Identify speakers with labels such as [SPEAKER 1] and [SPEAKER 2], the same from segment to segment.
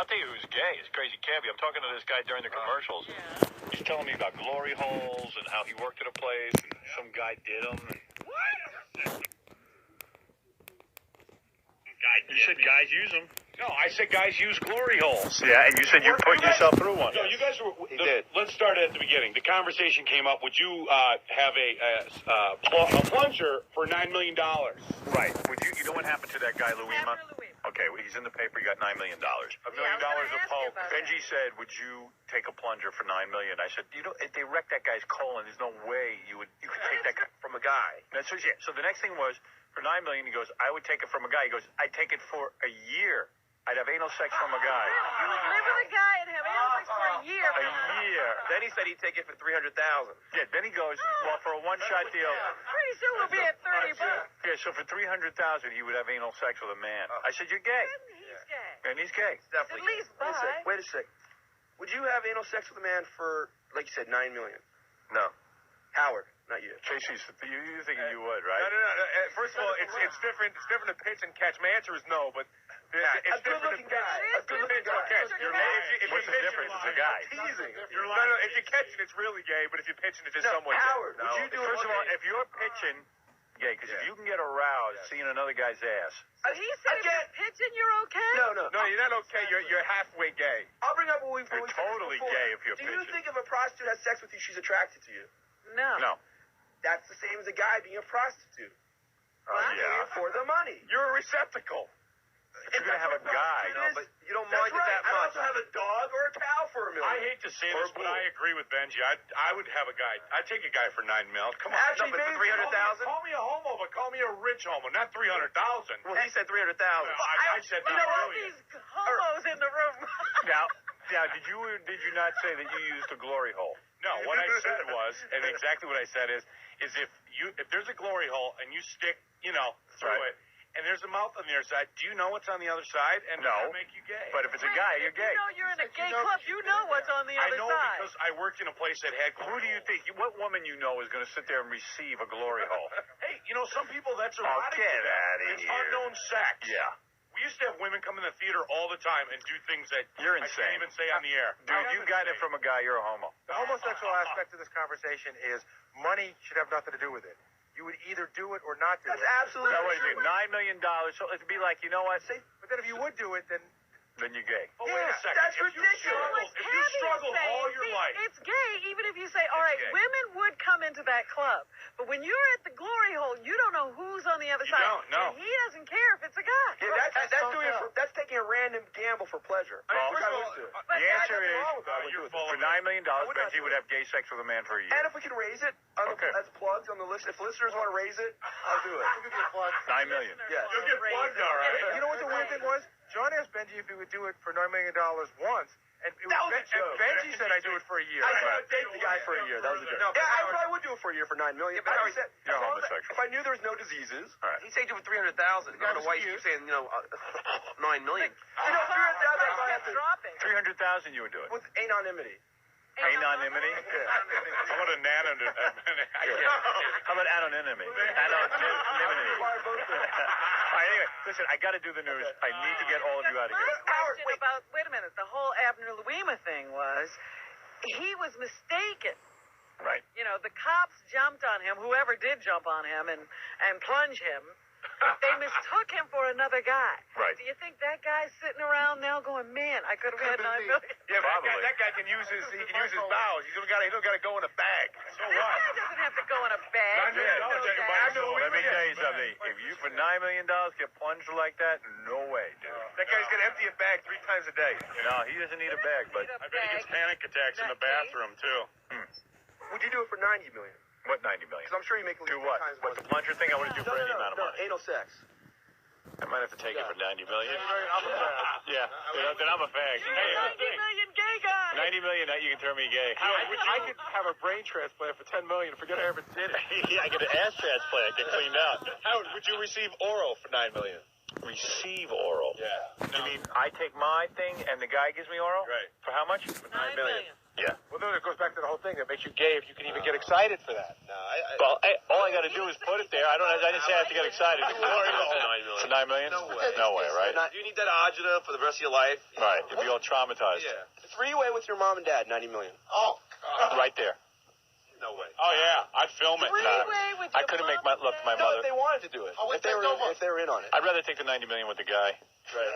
[SPEAKER 1] I'll tell you who's gay. It's Crazy Cabbie. I'm talking to this guy during the commercials. He's telling me about glory holes and how he worked at a place and some guy did them. You said guys use them.
[SPEAKER 2] No, I said guys use glory holes.
[SPEAKER 1] Yeah, and you said you put yourself through one.
[SPEAKER 2] No, you guys were.
[SPEAKER 1] did.
[SPEAKER 2] Let's start at the beginning. The conversation came up. Would you have a plunger for $9 million?
[SPEAKER 1] Right. Would you? You know what happened to that guy, Louima? Okay, well, he's in the paper. He got $9 million. $1 million of pulp. Benji said, "Would you take a plunger for $9 million?" I said, "You know, if they wrecked that guy's colon, there's no way you could take that from a guy." That's what, yeah. So the next thing was for $9 million. He goes, "I would take it from a guy." He goes, "I'd take it for a year. I'd have anal sex from a guy."
[SPEAKER 3] You would live with a guy and have anal sex for a year.
[SPEAKER 1] A year.
[SPEAKER 4] Then he said he'd take it for $300,000.
[SPEAKER 1] Yeah. Then he goes, "Well, for a one-shot deal."
[SPEAKER 3] Pretty soon we'll be at $30.
[SPEAKER 1] Yeah. So for $300,000, he would have anal sex with a man. I said, "You're gay."
[SPEAKER 3] He's gay.
[SPEAKER 1] And he's gay.
[SPEAKER 4] Definitely.
[SPEAKER 3] At least bi.
[SPEAKER 4] Wait a sec. Would you have anal sex with a man for, like you said, $9 million? No. Howard, not you.
[SPEAKER 1] Casey's, you thinking you would, right?
[SPEAKER 2] No. First of all, it's different. It's different to pitch and catch. My answer is no, but it's
[SPEAKER 4] A good-looking guy. A good-looking guy.
[SPEAKER 2] catch.
[SPEAKER 1] What's the difference? It's a guy.
[SPEAKER 4] Teasing.
[SPEAKER 2] No, if you catch it, it's really gay. But if you're pitching it, it's somewhat
[SPEAKER 4] Howard,
[SPEAKER 2] gay.
[SPEAKER 4] would you do it?
[SPEAKER 1] First of all, if you're pitching, gay, because if you can get aroused seeing another guy's ass.
[SPEAKER 3] So he said if you're pitching, you're okay?
[SPEAKER 4] No.
[SPEAKER 2] No, you're not okay. You're halfway gay.
[SPEAKER 4] I'll bring up what we've
[SPEAKER 1] You're totally gay if you're
[SPEAKER 4] Do you
[SPEAKER 1] pitching.
[SPEAKER 4] think if a prostitute has sex with you, she's attracted to you?
[SPEAKER 3] No.
[SPEAKER 1] No.
[SPEAKER 4] That's the same as a guy being a prostitute.
[SPEAKER 1] Yeah.
[SPEAKER 4] Doing it for the money.
[SPEAKER 2] You're a receptacle.
[SPEAKER 1] You're going to have a guy.
[SPEAKER 4] But you don't mind it that much. I'd also have a dog or a cow for $1 million.
[SPEAKER 2] I hate to say this, but I agree with Benji. I would have a guy. I'd take a guy for $9 million. Come on.
[SPEAKER 4] Actually,
[SPEAKER 2] No, but
[SPEAKER 4] maybe
[SPEAKER 2] Call me a homo, but call me a rich homo, not $300,000.
[SPEAKER 4] Well, he said $300,000.
[SPEAKER 2] I said $9
[SPEAKER 3] You know what?
[SPEAKER 2] million.
[SPEAKER 3] These homos in the room.
[SPEAKER 1] Now, did you not say that you used a glory hole?
[SPEAKER 2] No, what I said was, and exactly what I said is if there's a glory hole and you stick, through it, and there's a mouth on the other side, do you know what's on the other side? And
[SPEAKER 1] No.
[SPEAKER 2] does that make you gay?
[SPEAKER 1] But if it's a guy, you're gay.
[SPEAKER 3] You know you're in a gay club. You know what's on the other
[SPEAKER 2] I know
[SPEAKER 3] side.
[SPEAKER 2] because I worked in a place that had
[SPEAKER 1] Who do you think? What woman you know is going to sit there and receive a glory hole?
[SPEAKER 2] Hey, some people that's
[SPEAKER 1] Oh,
[SPEAKER 2] erotic.
[SPEAKER 1] get
[SPEAKER 2] to them.
[SPEAKER 1] outta
[SPEAKER 2] It's
[SPEAKER 1] here.
[SPEAKER 2] unknown sex.
[SPEAKER 1] Yeah.
[SPEAKER 2] We used to have women come in the theater all the time and do things that
[SPEAKER 1] You're
[SPEAKER 2] I
[SPEAKER 1] insane.
[SPEAKER 2] can't even say on the air.
[SPEAKER 1] Dude, you got it from a guy. You're a homo.
[SPEAKER 5] The homosexual aspect of this conversation is money should have nothing to do with it. You would either do it or not do
[SPEAKER 4] That's
[SPEAKER 5] it.
[SPEAKER 4] absolutely
[SPEAKER 1] Now, wait a
[SPEAKER 4] true.
[SPEAKER 1] minute, $9 million. So it'd be like, you know what?
[SPEAKER 5] But then if you would do it, then
[SPEAKER 1] Then you're gay.
[SPEAKER 2] Oh, wait a
[SPEAKER 4] Yeah,
[SPEAKER 2] second.
[SPEAKER 4] that's
[SPEAKER 2] If you
[SPEAKER 4] ridiculous.
[SPEAKER 2] struggle- If you
[SPEAKER 3] Cabbie is
[SPEAKER 2] struggle
[SPEAKER 3] saying,
[SPEAKER 2] all your
[SPEAKER 3] see,
[SPEAKER 2] life.
[SPEAKER 3] it's gay even if you say, all right,
[SPEAKER 2] gay.
[SPEAKER 3] women would come into that club. But when you're at the glory hole, you don't know who's on the other
[SPEAKER 2] You
[SPEAKER 3] side.
[SPEAKER 2] don't, no.
[SPEAKER 3] And he doesn't care if it's a guy.
[SPEAKER 4] Yeah, that's taking a random gamble for pleasure.
[SPEAKER 2] I mean,
[SPEAKER 1] Well,
[SPEAKER 2] first of all,
[SPEAKER 3] But
[SPEAKER 1] The answer
[SPEAKER 4] nothing
[SPEAKER 1] is,
[SPEAKER 4] wrong with that. I would
[SPEAKER 2] you're
[SPEAKER 4] do it.
[SPEAKER 2] full
[SPEAKER 1] for
[SPEAKER 2] of
[SPEAKER 1] $9 million,
[SPEAKER 4] would not
[SPEAKER 1] Benji
[SPEAKER 4] do
[SPEAKER 1] would
[SPEAKER 4] it.
[SPEAKER 1] have gay sex with a man for a year.
[SPEAKER 4] And if we can raise it,
[SPEAKER 1] Okay.
[SPEAKER 4] as plugs on the list, if listeners want to raise it, I'll do it.
[SPEAKER 1] $9 million.
[SPEAKER 4] Yeah.
[SPEAKER 2] You'll get plugged, all right.
[SPEAKER 5] you know what the weird thing was? John asked Benji if he would do it for $9 million once, and,
[SPEAKER 4] That was a
[SPEAKER 5] and
[SPEAKER 4] joke.
[SPEAKER 5] Benji said I'd do it for a year.
[SPEAKER 4] I said I'd date the guy for a year. That was a joke.
[SPEAKER 2] No, but
[SPEAKER 4] Yeah, I
[SPEAKER 2] Howard-
[SPEAKER 4] probably would do it for a year for $9 million.
[SPEAKER 2] but
[SPEAKER 4] I
[SPEAKER 2] Howard,
[SPEAKER 4] said,
[SPEAKER 1] you're
[SPEAKER 4] as long as
[SPEAKER 1] homosexual.
[SPEAKER 4] if I knew there was no diseases,
[SPEAKER 1] All right.
[SPEAKER 4] he said do it for $300,000. I don't know why you keep saying, $9 million.
[SPEAKER 3] You know,
[SPEAKER 4] $300,000
[SPEAKER 3] dropping.
[SPEAKER 1] 300,000 you would do it.
[SPEAKER 4] with ananimity.
[SPEAKER 1] Anonymity?
[SPEAKER 2] How about a anonymity?
[SPEAKER 1] How about anonymity? Anonymity. All right, anyway, listen, I got to do the news. I need to get all of you out of
[SPEAKER 3] My
[SPEAKER 1] here.
[SPEAKER 3] question about, wait a minute, the whole Abner Louima thing was, he was mistaken.
[SPEAKER 1] Right.
[SPEAKER 3] The cops jumped on him, whoever did jump on him and plunge him. They mistook him for another guy.
[SPEAKER 1] Right.
[SPEAKER 3] Do you think that guy's sitting around now going, man, I could have had $9 million?
[SPEAKER 2] Yeah,
[SPEAKER 1] Probably.
[SPEAKER 2] that guy can use his bowels. He don't got to go in a bag. So
[SPEAKER 3] This
[SPEAKER 2] what?
[SPEAKER 3] guy doesn't have to go in a bag.
[SPEAKER 2] $9 million, you can buy a
[SPEAKER 1] Let me tell you something. If you, for $9 million, get plunged like that, no way, dude.
[SPEAKER 2] That guy's going to empty a bag 3 times a day.
[SPEAKER 1] No, he doesn't need a bag, but
[SPEAKER 2] I bet he gets panic attacks in the bathroom, too.
[SPEAKER 4] Would you do it for $90 million?
[SPEAKER 1] what 90 million?
[SPEAKER 4] Because I'm sure you make at
[SPEAKER 1] Do
[SPEAKER 4] least
[SPEAKER 1] what?
[SPEAKER 4] 3 times
[SPEAKER 1] What,
[SPEAKER 4] more.
[SPEAKER 1] the plunger thing? I wouldn't do for any amount of
[SPEAKER 4] No,
[SPEAKER 1] money.
[SPEAKER 4] anal sex.
[SPEAKER 1] I might have to take it for 90 million.
[SPEAKER 5] I'm a fan.
[SPEAKER 1] Yeah, then I'm a fag.
[SPEAKER 3] You're a 90 million gay guy.
[SPEAKER 1] 90 million, now you can turn me gay.
[SPEAKER 5] I could have a brain transplant for $10 million. Forget I ever did it.
[SPEAKER 1] Yeah, I get an ass transplant, get cleaned out.
[SPEAKER 2] Howard, would you receive oral for $9 million?
[SPEAKER 1] Receive oral.
[SPEAKER 2] Yeah.
[SPEAKER 1] You mean I take my thing and the guy gives me oral?
[SPEAKER 2] Right.
[SPEAKER 1] For how much?
[SPEAKER 3] $9 million.
[SPEAKER 1] Yeah.
[SPEAKER 5] Well, no, it goes back to the whole thing that makes you gay if you can even get excited for that.
[SPEAKER 4] No,
[SPEAKER 1] Well, all I got to do is put it there. I didn't say I have to get excited.
[SPEAKER 4] $9 million.
[SPEAKER 1] For $9 million? No way, right?
[SPEAKER 4] You need that agita for the rest of your life.
[SPEAKER 1] Right. You'd be all traumatized.
[SPEAKER 4] Yeah. Three-way with your mom and dad, $90 million.
[SPEAKER 5] Oh, God.
[SPEAKER 1] Right there.
[SPEAKER 4] No way.
[SPEAKER 2] Oh, yeah. I'd film it.
[SPEAKER 3] Three-way with
[SPEAKER 1] I
[SPEAKER 3] your
[SPEAKER 1] couldn't make
[SPEAKER 3] mom
[SPEAKER 1] love to my
[SPEAKER 3] and
[SPEAKER 4] No,
[SPEAKER 1] mother.
[SPEAKER 4] if they wanted to do it. If they were in on it.
[SPEAKER 1] I'd rather take the $90 million with the guy.
[SPEAKER 4] Right.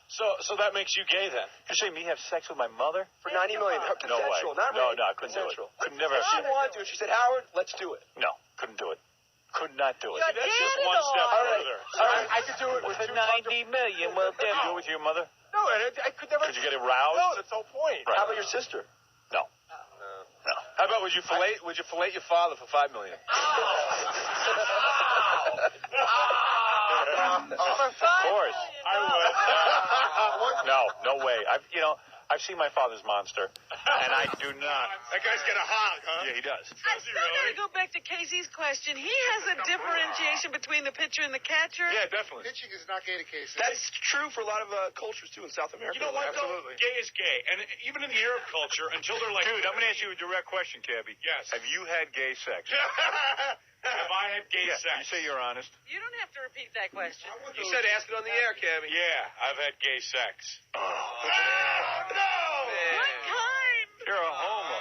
[SPEAKER 2] So that makes you gay then?
[SPEAKER 1] You say me have sex with my mother?
[SPEAKER 4] For $90 million.
[SPEAKER 1] No way.
[SPEAKER 4] Consensual, not
[SPEAKER 1] No,
[SPEAKER 4] rape.
[SPEAKER 1] I couldn't do it.
[SPEAKER 4] Consensual.
[SPEAKER 1] Could never have
[SPEAKER 4] She
[SPEAKER 1] seen it.
[SPEAKER 4] wanted to. She said, Howard, let's do it.
[SPEAKER 1] No, couldn't do it. Could not do it.
[SPEAKER 3] You're
[SPEAKER 2] That's just
[SPEAKER 3] dead
[SPEAKER 2] one
[SPEAKER 3] at
[SPEAKER 2] step
[SPEAKER 3] all.
[SPEAKER 2] further.
[SPEAKER 5] All right, I could do it with
[SPEAKER 1] For
[SPEAKER 5] $200
[SPEAKER 1] $90 million, well, then do it with your mother?
[SPEAKER 5] No, I could never.
[SPEAKER 1] Could you get it roused?
[SPEAKER 5] No, that's the whole point.
[SPEAKER 1] Right.
[SPEAKER 4] How about your sister?
[SPEAKER 1] No. No.
[SPEAKER 2] How about would you fillet your father for $5 million?
[SPEAKER 1] Of course.
[SPEAKER 2] I would.
[SPEAKER 1] No way. I've seen my father's monster, and I do not.
[SPEAKER 2] That guy's got a hog, huh?
[SPEAKER 1] Yeah, he does.
[SPEAKER 3] I still gotta go back to Casey's question. He has a differentiation between the pitcher and the catcher.
[SPEAKER 2] Yeah, definitely.
[SPEAKER 5] Pitching is not gay to Casey.
[SPEAKER 4] That's true for a lot of cultures, too, in South America.
[SPEAKER 2] You know what,
[SPEAKER 5] Absolutely.
[SPEAKER 2] though? Gay is gay. And even in the Arab culture, until they're like...
[SPEAKER 1] Dude, I'm going to ask you a direct question, Cabbie.
[SPEAKER 2] Yes.
[SPEAKER 1] Have you had gay sex?
[SPEAKER 2] Have I had gay
[SPEAKER 1] Yeah,
[SPEAKER 2] sex?
[SPEAKER 1] you say you're honest.
[SPEAKER 3] You don't have to repeat that question.
[SPEAKER 4] You said ask it on the air, Cabbie.
[SPEAKER 2] Yeah, I've had gay sex.
[SPEAKER 1] Oh.
[SPEAKER 2] No!
[SPEAKER 3] What kind?
[SPEAKER 1] You're a homo.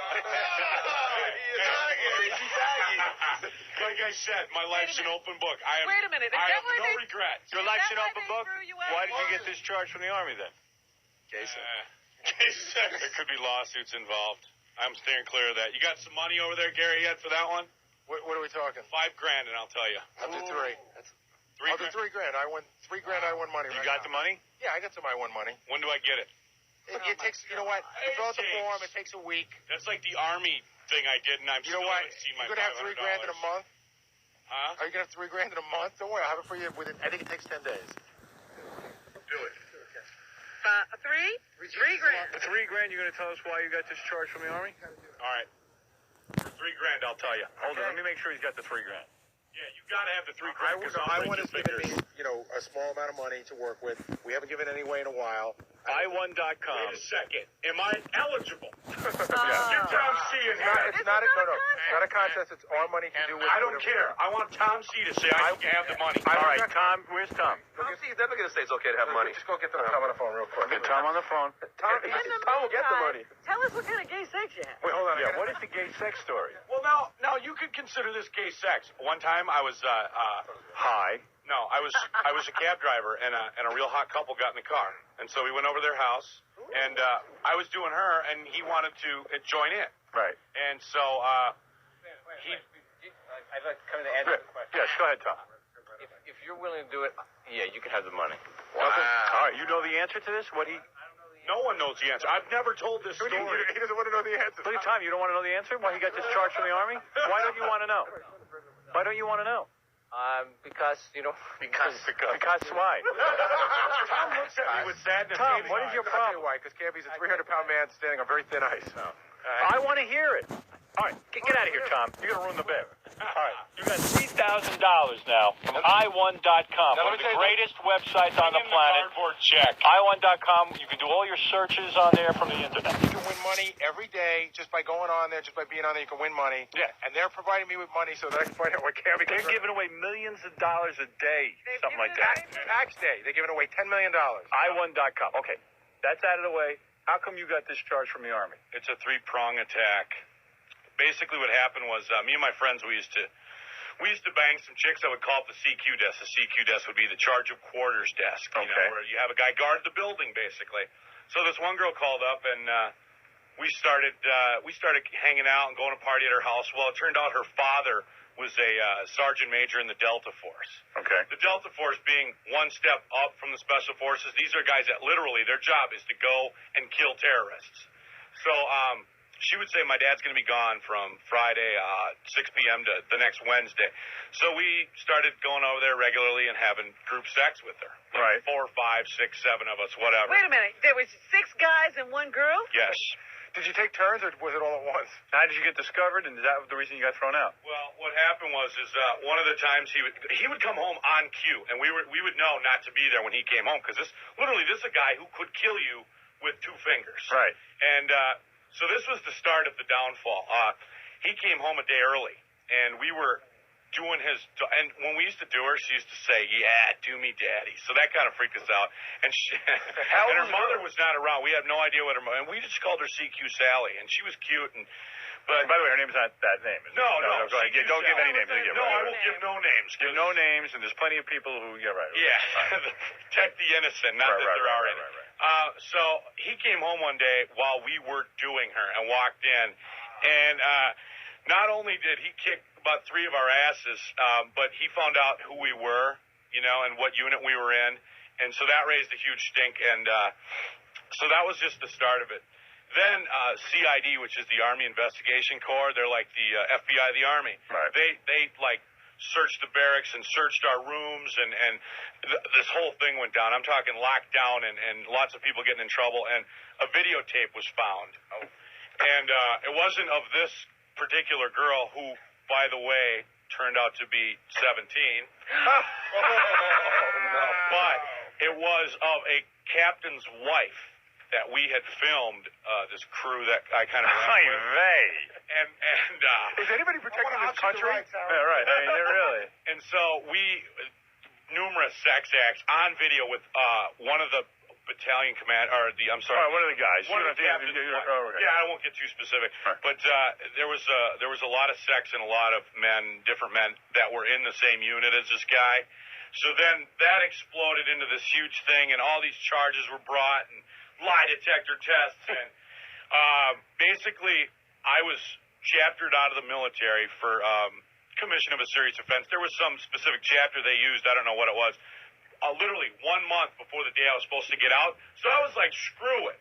[SPEAKER 2] Like I said, my life's an open book.
[SPEAKER 3] Wait a minute. Is
[SPEAKER 2] I
[SPEAKER 3] that
[SPEAKER 2] have
[SPEAKER 3] why
[SPEAKER 2] no
[SPEAKER 3] they-
[SPEAKER 2] regrets.
[SPEAKER 1] Your
[SPEAKER 3] Is
[SPEAKER 1] life's
[SPEAKER 3] that
[SPEAKER 1] an
[SPEAKER 3] why
[SPEAKER 1] open
[SPEAKER 3] they
[SPEAKER 1] book?
[SPEAKER 3] threw you out?
[SPEAKER 1] Why did you get discharged from the Army then?
[SPEAKER 2] Gay sex. There could be lawsuits involved. I'm steering clear of that. You got some money over there, Gary, yet for that one?
[SPEAKER 5] What are we talking?
[SPEAKER 2] $5,000, and I'll tell you.
[SPEAKER 5] I'll do three. I'll do $3,000. I won $3,000. I won money.
[SPEAKER 1] You
[SPEAKER 5] right
[SPEAKER 1] got the
[SPEAKER 5] now.
[SPEAKER 1] money?
[SPEAKER 5] Yeah, I got some. I won money.
[SPEAKER 2] When do I get it?
[SPEAKER 5] It takes. You know what? You fill out the form. It takes a week.
[SPEAKER 2] That's like the Army thing I did, and I'm
[SPEAKER 5] You know
[SPEAKER 2] still
[SPEAKER 5] what?
[SPEAKER 2] haven't seen my
[SPEAKER 5] You're gonna have $3,000 in a month.
[SPEAKER 2] Huh?
[SPEAKER 5] Are you gonna have $3,000 in a month? Don't worry. I'll have it for you within. I think it takes 10 days.
[SPEAKER 2] Do it.
[SPEAKER 3] Three? $3,000.
[SPEAKER 1] For $3,000, you're going to tell us why you got discharged from the Army?
[SPEAKER 2] All right. For $3,000, I'll tell you.
[SPEAKER 1] Hold on, let me make sure he's got the $3,000.
[SPEAKER 2] Yeah, you got to have the $3,000 because
[SPEAKER 5] I
[SPEAKER 2] I'll
[SPEAKER 5] want
[SPEAKER 2] break
[SPEAKER 5] has
[SPEAKER 2] your
[SPEAKER 5] given
[SPEAKER 2] fingers.
[SPEAKER 5] me, a small amount of money to work with. We haven't given any away in a while.
[SPEAKER 1] I1.com.
[SPEAKER 2] Wait a second. Am I eligible? Get
[SPEAKER 3] Oh.
[SPEAKER 2] Tom C in here.
[SPEAKER 5] It's not a contest. It's our money to do with.
[SPEAKER 2] I don't care. I want Tom C to say I can have the money.
[SPEAKER 1] All right, Tom, where's Tom?
[SPEAKER 4] Tom C is never going to say it's okay to have money.
[SPEAKER 5] Just go get Tom on the phone real quick.
[SPEAKER 1] Get Tom on the phone.
[SPEAKER 5] Tom
[SPEAKER 4] will get the money.
[SPEAKER 3] Tell us what kind of gay sex you have.
[SPEAKER 5] Wait, hold on.
[SPEAKER 1] Yeah, what is the gay sex story?
[SPEAKER 2] Well, now you could consider this gay sex. One time I was
[SPEAKER 1] Hi.
[SPEAKER 2] no, I was a cab driver and a real hot couple got in the car, and so we went over their house, and I was doing her, and he wanted to join in,
[SPEAKER 1] Right.
[SPEAKER 2] and so he.
[SPEAKER 6] I'd like to come in and answer the question.
[SPEAKER 1] Yes, go ahead, Tom.
[SPEAKER 6] If you're willing to do it, yeah, you can have the money.
[SPEAKER 1] All right, you know the answer to this?
[SPEAKER 2] No one knows the answer. I've never told this story.
[SPEAKER 5] He doesn't want to know the answer.
[SPEAKER 1] Look at Tom, you don't want to know the answer? Why he got discharged from the Army? Why don't you want to know? Why don't you want to know?
[SPEAKER 6] Because,
[SPEAKER 1] Because why?
[SPEAKER 2] Tom looks at me with sadness.
[SPEAKER 1] Tom,
[SPEAKER 2] in his
[SPEAKER 1] what is
[SPEAKER 2] eyes.
[SPEAKER 1] your
[SPEAKER 5] I'll tell you
[SPEAKER 1] problem?
[SPEAKER 5] why? Because Cabbie's a 300-pound man standing on very thin ice.
[SPEAKER 1] I want to hear it. All right, get out of here, Tom. You're going to ruin the bet. All right, you got $3,000 now from I1.com, one of the greatest websites on the
[SPEAKER 2] Bring in
[SPEAKER 1] planet.
[SPEAKER 2] cardboard check.
[SPEAKER 1] I1.com, you can do all your searches on there from the internet.
[SPEAKER 5] You can win money every day just by going on there, just by being on there. You can win money.
[SPEAKER 1] Yeah.
[SPEAKER 5] And they're providing me with money so that I can find out what Cabbie
[SPEAKER 1] They're
[SPEAKER 5] can
[SPEAKER 1] giving away millions of dollars a day, something like that.
[SPEAKER 5] Tax day. They're giving away $10 million.
[SPEAKER 1] I1.com. Okay, that's out of the way. How come you got discharged from the Army?
[SPEAKER 2] It's a three-prong attack. Basically, what happened was me and my friends we used to bang some chicks. I would call it the CQ desk. The CQ desk would be the charge of quarters desk. You know, where you have a guy guard the building, basically. So this one girl called up, and we started hanging out and going to party at her house. Well, it turned out her father was a sergeant major in the Delta Force.
[SPEAKER 1] Okay.
[SPEAKER 2] The Delta Force being one step up from the Special Forces. These are guys that literally their job is to go and kill terrorists. So she would say my dad's going to be gone from Friday 6 p.m. to the next Wednesday. So we started going over there regularly and having group sex with her.
[SPEAKER 1] Right.
[SPEAKER 2] 4, 5, 6, 7 of us, whatever.
[SPEAKER 3] Wait a minute. There was 6 guys and 1 girl?
[SPEAKER 2] Yes.
[SPEAKER 5] Did you take turns or was it all at once?
[SPEAKER 1] How did you get discovered, and is that the reason you got thrown out?
[SPEAKER 2] Well, what happened was one of the times he would come home on cue, and we would know not to be there when he came home because this is a guy who could kill you with 2 fingers.
[SPEAKER 1] Right.
[SPEAKER 2] And So this was the start of the downfall. He came home a day early, and we were doing his, and when we used to do her, she used to say, "Yeah, do me, daddy." So that kind of freaked us out. And and her mother was not around. We had no idea what her mother, and we just called her CQ Sally, and she was cute. But
[SPEAKER 1] by the way, her name's not that name. Is
[SPEAKER 2] no.
[SPEAKER 1] Go ahead. Don't give any names.
[SPEAKER 2] No, I will give no names.
[SPEAKER 1] Give no names, and there's plenty of people who,
[SPEAKER 2] Yeah, protect the innocent, not that there are any. So he came home one day while we were doing her and walked in, and not only did he kick about 3 of our asses, but he found out who we were, and what unit we were in, and so that raised a huge stink, and so that was just the start of it. Then CID, which is the Army Investigation Corps, they're like the FBI of the Army.
[SPEAKER 1] Right.
[SPEAKER 2] They like searched the barracks and searched our rooms, and this whole thing went down. I'm talking lockdown and lots of people getting in trouble, and a videotape was found. And it wasn't of this particular girl who, by the way, turned out to be 17. But it was of a captain's wife that we had filmed this crew that I kind of ran with. And
[SPEAKER 5] is anybody protecting this country?
[SPEAKER 1] Yeah, right. I mean, really.
[SPEAKER 2] And so numerous sex acts on video with one of the battalion one of the guys.
[SPEAKER 1] One of the
[SPEAKER 2] captains. Yeah, I won't get too specific. Right. But there was a lot of sex and a lot of different men that were in the same unit as this guy. So then that exploded into this huge thing, and all these charges were brought, and lie detector tests, and basically I was chaptered out of the military for commission of a serious offense. There was some specific chapter they used. I don't know what it was. Literally 1 month before the day I was supposed to get out. So I was like, screw it.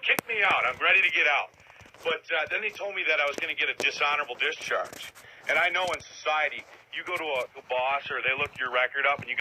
[SPEAKER 2] Kick me out. I'm ready to get out. But then they told me that I was going to get a dishonorable discharge. And I know in society, you go to a boss or they look your record up and you